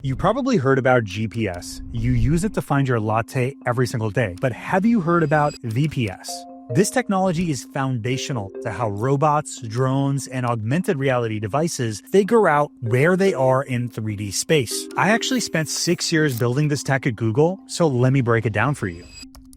You probably heard about GPS. You use it to find your latte every single day. But have you heard about VPS? This technology is foundational to how robots, drones, and augmented reality devices figure out where they are in 3D space. I actually spent 6 years building this tech at Google, so let me break it down for you.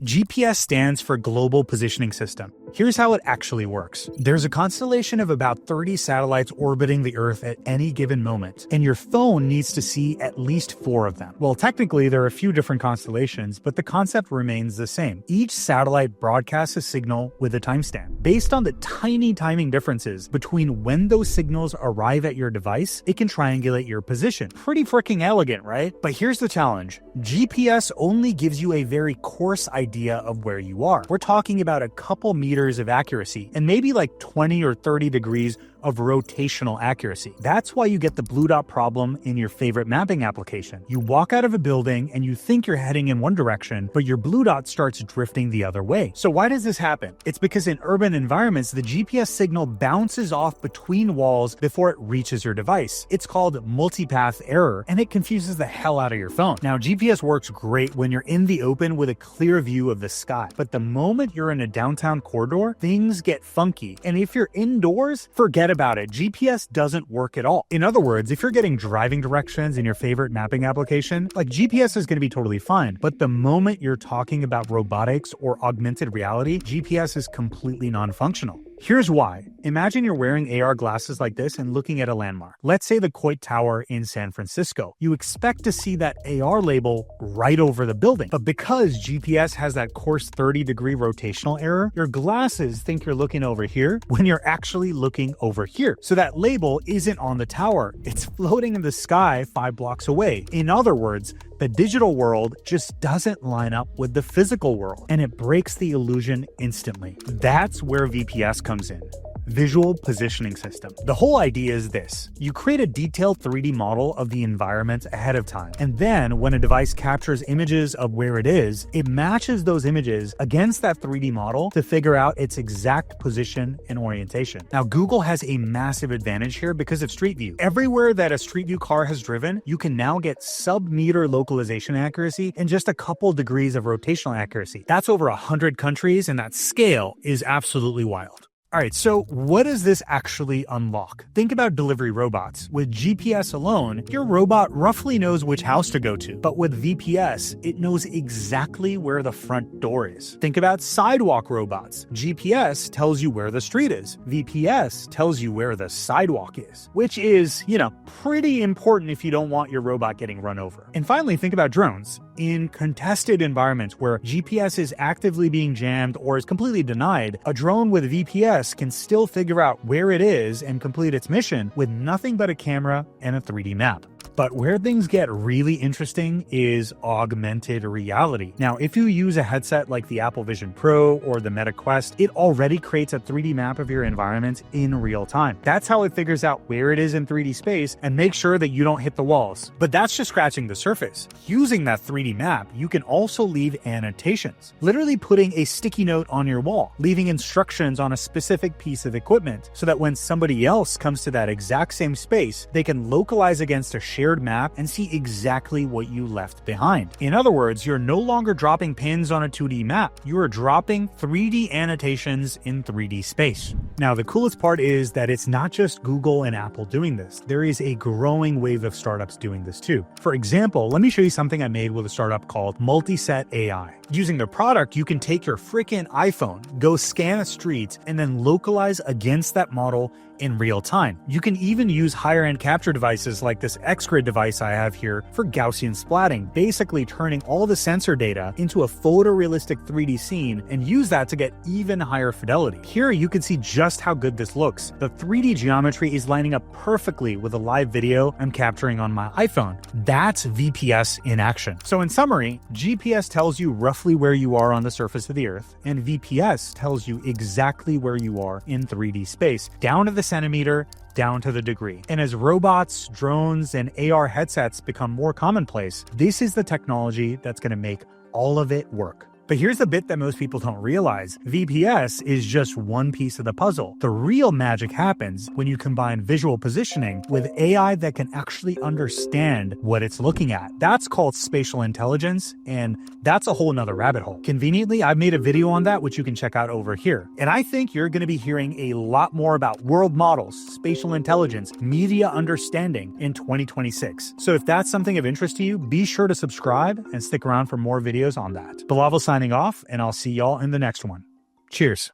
GPS stands for Global Positioning System. Here's how it actually works. There's a constellation of about 30 satellites orbiting the Earth at any given moment, and your phone needs to see at least 4 of them. Well, technically, there are a few different constellations, but the concept remains the same. Each satellite broadcasts a signal with a timestamp. Based on the tiny timing differences between when those signals arrive at your device, it can triangulate your position. Pretty freaking elegant, right? But here's the challenge. GPS only gives you a very coarse idea of where you are. We're talking about a couple meters of accuracy and maybe like 20 or 30 degrees of rotational accuracy. That's why you get the blue dot problem in your favorite mapping application. You walk out of a building and you think you're heading in one direction, but your blue dot starts drifting the other way. So why does this happen? It's because in urban environments, the GPS signal bounces off between walls before it reaches your device. It's called multipath error, and it confuses the hell out of your phone. Now, GPS works great when you're in the open with a clear view of the sky, but the moment you're in a downtown corridor, things get funky. And if you're indoors, forget about it. GPS doesn't work at all. In other words, if you're getting driving directions in your favorite mapping application, like GPS is going to be totally fine. But the moment you're talking about robotics or augmented reality, GPS is completely non-functional. Here's why. Imagine you're wearing AR glasses like this and looking at a landmark. Let's say the Coit Tower in San Francisco. You expect to see that AR label right over the building. But because GPS has that coarse 30-degree rotational error, your glasses think you're looking over here when you're actually looking over here. So that label isn't on the tower. It's floating in the sky 5 blocks away. In other words, the digital world just doesn't line up with the physical world, and it breaks the illusion instantly. That's where VPS comes in. Visual Positioning System. The whole idea is this. You create a detailed 3D model of the environment ahead of time, and then when a device captures images of where it is, it matches those images against that 3D model to figure out its exact position and orientation. Now, Google has a massive advantage here because of Street View. Everywhere that a Street View car has driven, you can now get sub-meter localization accuracy and just a couple degrees of rotational accuracy. That's over 100 countries, and that scale is absolutely wild. All right, so what does this actually unlock? Think about delivery robots. With GPS alone, your robot roughly knows which house to go to. But with VPS, it knows exactly where the front door is. Think about sidewalk robots. GPS tells you where the street is. VPS tells you where the sidewalk is, which is, pretty important if you don't want your robot getting run over. And finally, think about drones. In contested environments where GPS is actively being jammed or is completely denied, a drone with VPS can still figure out where it is and complete its mission with nothing but a camera and a 3D map. But where things get really interesting is augmented reality. Now, if you use a headset like the Apple Vision Pro or the Meta Quest, it already creates a 3D map of your environment in real time. That's how it figures out where it is in 3D space and makes sure that you don't hit the walls. But that's just scratching the surface. Using that 3D map, you can also leave annotations, literally putting a sticky note on your wall, leaving instructions on a specific piece of equipment so that when somebody else comes to that exact same space, they can localize against a shared map and see exactly what you left behind. In other words, you're no longer dropping pins on a 2D map. You are dropping 3D annotations in 3D space. Now, the coolest part is that it's not just Google and Apple doing this. There is a growing wave of startups doing this too. For example, let me show you something I made with a startup called Multiset AI. Using their product, you can take your freaking iPhone, go scan a street, and then localize against that model in real time. You can even use higher-end capture devices like this X-Grid device I have here for Gaussian splatting, basically turning all the sensor data into a photorealistic 3D scene and use that to get even higher fidelity. Here you can see just how good this looks. The 3D geometry is lining up perfectly with a live video I'm capturing on my iPhone. That's VPS in action. So in summary, GPS tells you roughly where you are on the surface of the Earth, and VPS tells you exactly where you are in 3D space, down to the centimeter, down to the degree. And as robots, drones, and AR headsets become more commonplace, this is the technology that's going to make all of it work. But here's the bit that most people don't realize. VPS is just one piece of the puzzle. The real magic happens when you combine visual positioning with AI that can actually understand what it's looking at. That's called spatial intelligence, and that's a whole nother rabbit hole. Conveniently, I've made a video on that, which you can check out over here. And I think you're going to be hearing a lot more about world models, spatial intelligence, media understanding in 2026. So if that's something of interest to you, be sure to subscribe and stick around for more videos on that. Bilal signing off, and I'll see y'all in the next one. Cheers.